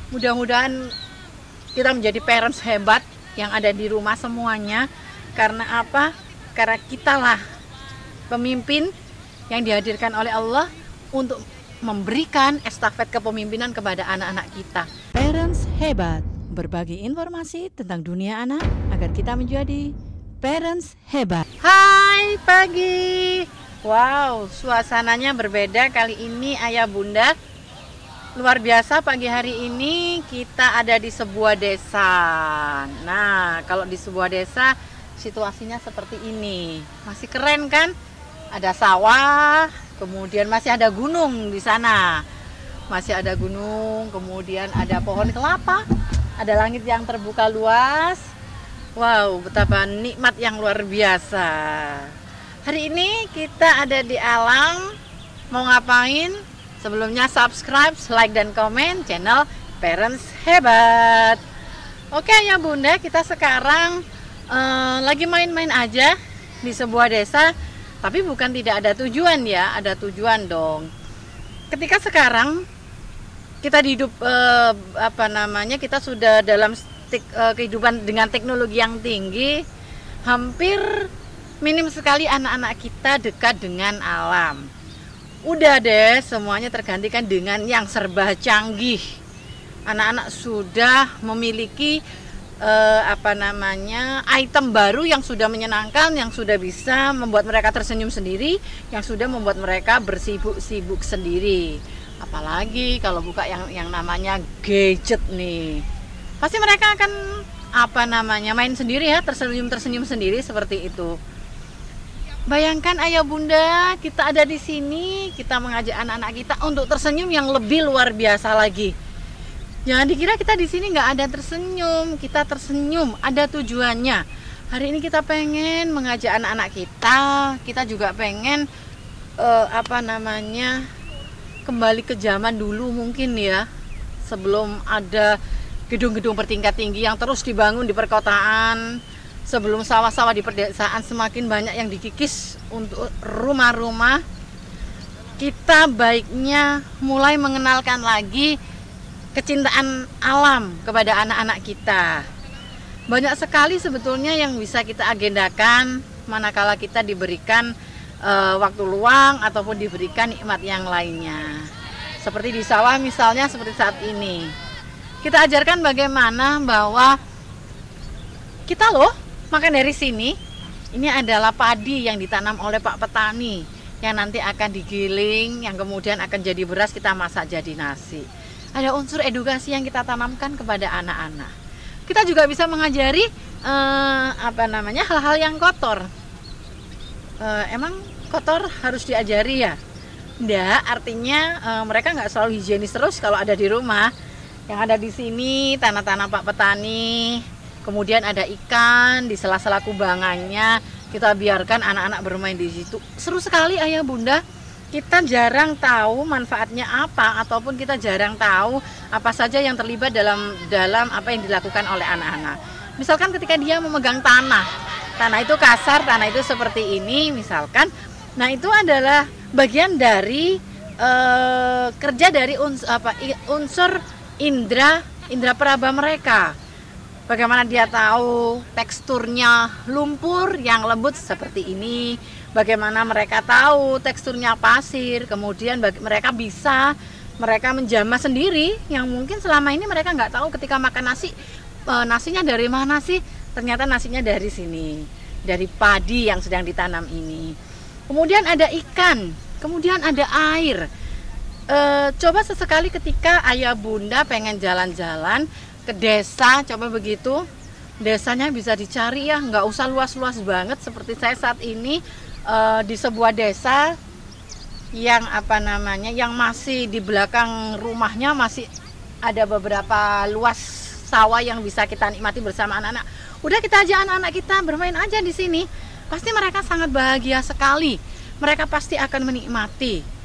Mudah-mudahan kita menjadi parents hebat yang ada di rumah semuanya. Karena apa? Karena kitalah pemimpin yang dihadirkan oleh Allah untuk memberikan estafet kepemimpinan kepada anak-anak kita. Parents hebat, berbagi informasi tentang dunia anak agar kita menjadi parents hebat. Hai pagi. Wow, suasananya berbeda kali ini ayah bunda. Luar biasa, pagi hari ini kita ada di sebuah desa. Nah, kalau di sebuah desa situasinya seperti ini. Masih keren kan? Ada sawah, kemudian masih ada gunung di sana. Masih ada gunung, kemudian ada pohon kelapa, ada langit yang terbuka luas. Wow, betapa nikmat yang luar biasa. Hari ini kita ada di alam. Mau ngapain? Sebelumnya subscribe, like, dan komen channel Parents Hebat. Oke ya bunda, kita sekarang lagi main-main aja di sebuah desa. Tapi bukan tidak ada tujuan ya, ada tujuan dong. Ketika sekarang kita hidup kita sudah dalam kehidupan dengan teknologi yang tinggi, hampir minim sekali anak-anak kita dekat dengan alam. Udah deh, semuanya tergantikan dengan yang serba canggih. Anak-anak sudah memiliki item baru yang sudah menyenangkan, yang sudah bisa membuat mereka tersenyum sendiri, yang sudah membuat mereka bersibuk-sibuk sendiri. Apalagi kalau buka yang namanya gadget nih, pasti mereka akan main sendiri ya, tersenyum sendiri seperti itu. Bayangkan ayah bunda, kita ada di sini, kita mengajak anak-anak kita untuk tersenyum yang lebih luar biasa lagi. Jangan dikira kita di sini nggak ada tersenyum, kita tersenyum, ada tujuannya. Hari ini kita pengen mengajak anak-anak kita juga pengen kembali ke zaman dulu mungkin ya, sebelum ada gedung-gedung bertingkat tinggi yang terus dibangun di perkotaan, sebelum sawah-sawah di pedesaan semakin banyak yang dikikis untuk rumah-rumah. Kita baiknya mulai mengenalkan lagi kecintaan alam kepada anak-anak kita. Banyak sekali sebetulnya yang bisa kita agendakan manakala kita diberikan waktu luang ataupun diberikan nikmat yang lainnya. Seperti di sawah misalnya, seperti saat ini. Kita ajarkan bagaimana bahwa kita loh makan dari sini. Ini adalah padi yang ditanam oleh Pak Petani yang nanti akan digiling, yang kemudian akan jadi beras, kita masak jadi nasi. Ada unsur edukasi yang kita tanamkan kepada anak-anak. Kita juga bisa mengajari hal-hal yang kotor. Emang kotor harus diajari ya? Enggak, artinya mereka nggak selalu higienis terus kalau ada di rumah. Yang ada di sini tanah-tanah Pak Petani, kemudian ada ikan di sela-sela kubangannya. Kita biarkan anak-anak bermain di situ. Seru sekali ayah bunda. Kita jarang tahu manfaatnya apa, ataupun kita jarang tahu apa saja yang terlibat dalam apa yang dilakukan oleh anak-anak. Misalkan ketika dia memegang tanah itu kasar, tanah itu seperti ini misalkan. Nah itu adalah bagian dari kerja dari unsur indra peraba mereka. Bagaimana dia tahu teksturnya lumpur yang lembut seperti ini, bagaimana mereka tahu teksturnya pasir, kemudian mereka menjamah sendiri yang mungkin selama ini mereka nggak tahu. Ketika makan nasi, nasinya dari mana sih? Ternyata nasinya dari sini, dari padi yang sedang ditanam ini. Kemudian ada ikan, kemudian ada air. Coba sesekali ketika ayah bunda pengen jalan-jalan ke desa, coba begitu, desanya bisa dicari ya, nggak usah luas-luas banget seperti saya saat ini di sebuah desa yang yang masih di belakang rumahnya masih ada beberapa luas sawah yang bisa kita nikmati bersama anak-anak. Udah, kita ajak anak-anak kita bermain aja di sini, pasti mereka sangat bahagia sekali, mereka pasti akan menikmati.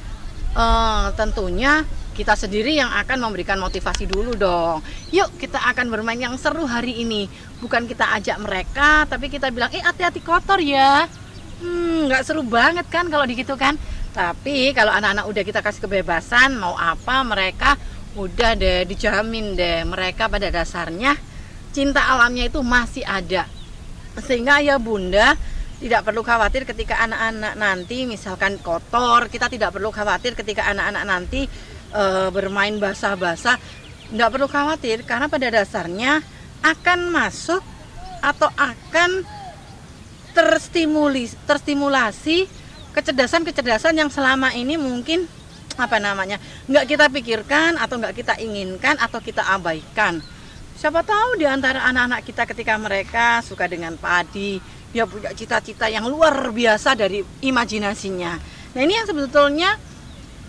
Tentunya kita sendiri yang akan memberikan motivasi dulu dong. Yuk kita akan bermain yang seru hari ini. Bukan kita ajak mereka, tapi kita bilang, hati-hati kotor ya. Nggak seru banget kan kalau begitu kan. Tapi kalau anak-anak udah kita kasih kebebasan, mau apa mereka udah deh dijamin deh mereka pada dasarnya cinta alamnya itu masih ada. Sehingga ayah bunda tidak perlu khawatir ketika anak-anak nanti misalkan kotor, kita tidak perlu khawatir ketika anak-anak nanti bermain basah-basah. Tidak perlu khawatir karena pada dasarnya akan masuk atau akan terstimulasi kecerdasan-kecerdasan yang selama ini mungkin nggak kita pikirkan atau nggak kita inginkan atau kita abaikan. Siapa tahu di antara anak-anak kita ketika mereka suka dengan padi, dia punya cita-cita yang luar biasa dari imajinasinya. Nah ini yang sebetulnya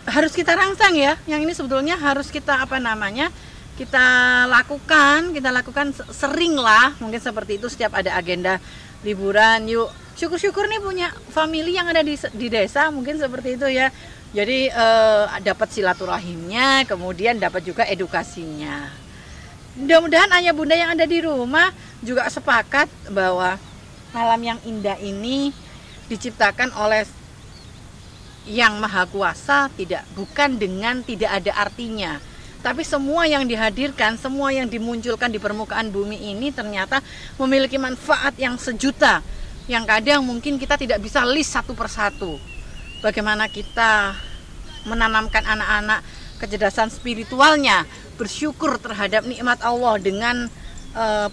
harus kita rangsang ya. Yang ini sebetulnya harus kita kita lakukan sering lah. Mungkin seperti itu setiap ada agenda liburan, yuk syukur-syukur nih punya family yang ada di desa, mungkin seperti itu ya. Jadi dapat silaturahimnya, kemudian dapat juga edukasinya. Mudah-mudahan ayah bunda yang ada di rumah juga sepakat bahwa alam yang indah ini diciptakan oleh Yang Maha Kuasa, bukan dengan tidak ada artinya. Tapi semua yang dihadirkan, semua yang dimunculkan di permukaan bumi ini ternyata memiliki manfaat yang sejuta. Yang kadang mungkin kita tidak bisa list satu persatu. Bagaimana kita menanamkan anak-anak kecerdasan spiritualnya, bersyukur terhadap nikmat Allah dengan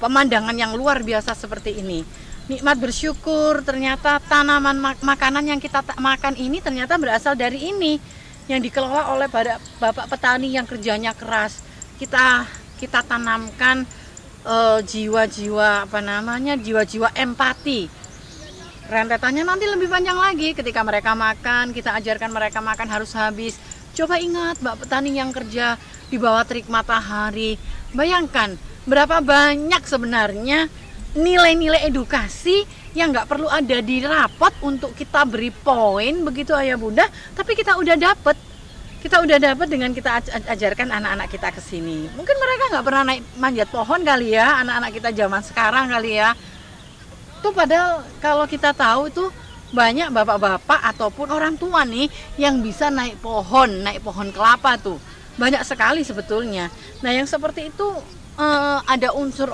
pemandangan yang luar biasa seperti ini. Nikmat bersyukur, ternyata tanaman makanan yang kita makan ini ternyata berasal dari ini, yang dikelola oleh bapak petani yang kerjanya keras. Kita tanamkan jiwa-jiwa empati. Rentetannya nanti lebih panjang lagi. Ketika mereka makan, kita ajarkan mereka makan harus habis. Coba ingat bapak petani yang kerja di bawah terik matahari. Bayangkan berapa banyak sebenarnya nilai-nilai edukasi yang nggak perlu ada di rapot untuk kita beri poin begitu ayah bunda, tapi kita udah dapet dengan kita ajarkan anak-anak kita ke sini. Mungkin mereka nggak pernah naik manjat pohon kali ya, anak-anak kita zaman sekarang kali ya. Tuh padahal kalau kita tahu itu banyak bapak-bapak ataupun orang tua nih yang bisa naik pohon kelapa tuh. Banyak sekali sebetulnya. Nah, yang seperti itu ada unsur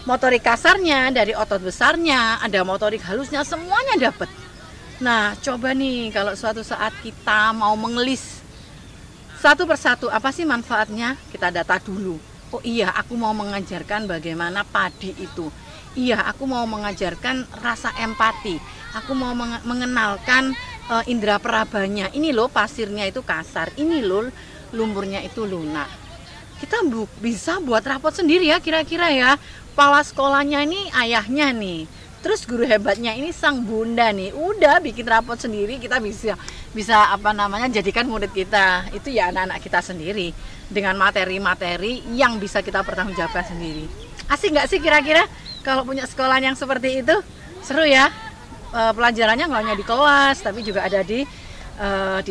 motorik kasarnya, dari otot besarnya, ada motorik halusnya, semuanya dapat. Nah, coba nih kalau suatu saat kita mau mengelis satu persatu apa sih manfaatnya, kita data dulu. Oh iya, aku mau mengajarkan bagaimana padi itu. Iya, aku mau mengajarkan rasa empati. Aku mau mengenalkan indera perabanya. Ini loh pasirnya itu kasar, ini loh lumpurnya itu lunak. Kita bisa buat rapot sendiri ya kira-kira ya. Kepala sekolahnya ini ayahnya nih, terus guru hebatnya ini sang bunda nih, udah bikin rapot sendiri. Kita bisa jadikan murid kita itu ya anak-anak kita sendiri dengan materi-materi yang bisa kita pertanggungjawabkan sendiri. Asik nggak sih kira-kira kalau punya sekolah yang seperti itu? Seru ya. Pelajarannya nggak hanya di kelas tapi juga ada di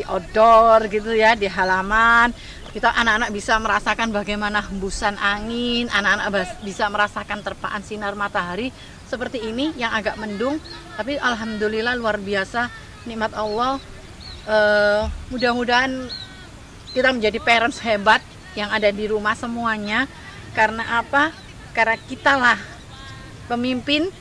outdoor gitu ya, di halaman. Kita anak-anak bisa merasakan bagaimana hembusan angin, anak-anak bisa merasakan terpaan sinar matahari seperti ini yang agak mendung, tapi alhamdulillah luar biasa nikmat Allah. Mudah-mudahan kita menjadi parents hebat yang ada di rumah semuanya. Karena apa? Karena kitalah pemimpin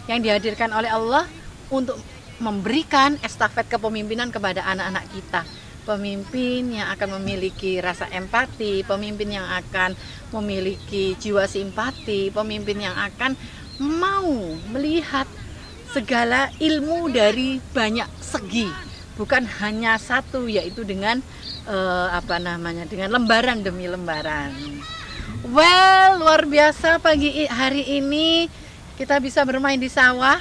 yang dihadirkan oleh Allah untuk memberikan estafet kepemimpinan kepada anak-anak kita. Pemimpin yang akan memiliki rasa empati, pemimpin yang akan memiliki jiwa simpati, pemimpin yang akan mau melihat segala ilmu dari banyak segi, bukan hanya satu, yaitu dengan dengan lembaran demi lembaran. Well, luar biasa pagi hari ini kita bisa bermain di sawah.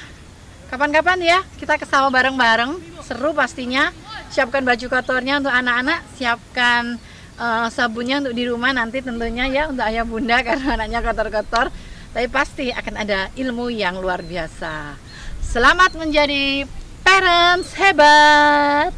Kapan-kapan ya kita ke sawah bareng-bareng, seru pastinya. Siapkan baju kotornya untuk anak-anak, siapkan sabunnya untuk di rumah nanti tentunya ya untuk ayah bunda karena anaknya kotor-kotor. Tapi pasti akan ada ilmu yang luar biasa. Selamat menjadi parents hebat.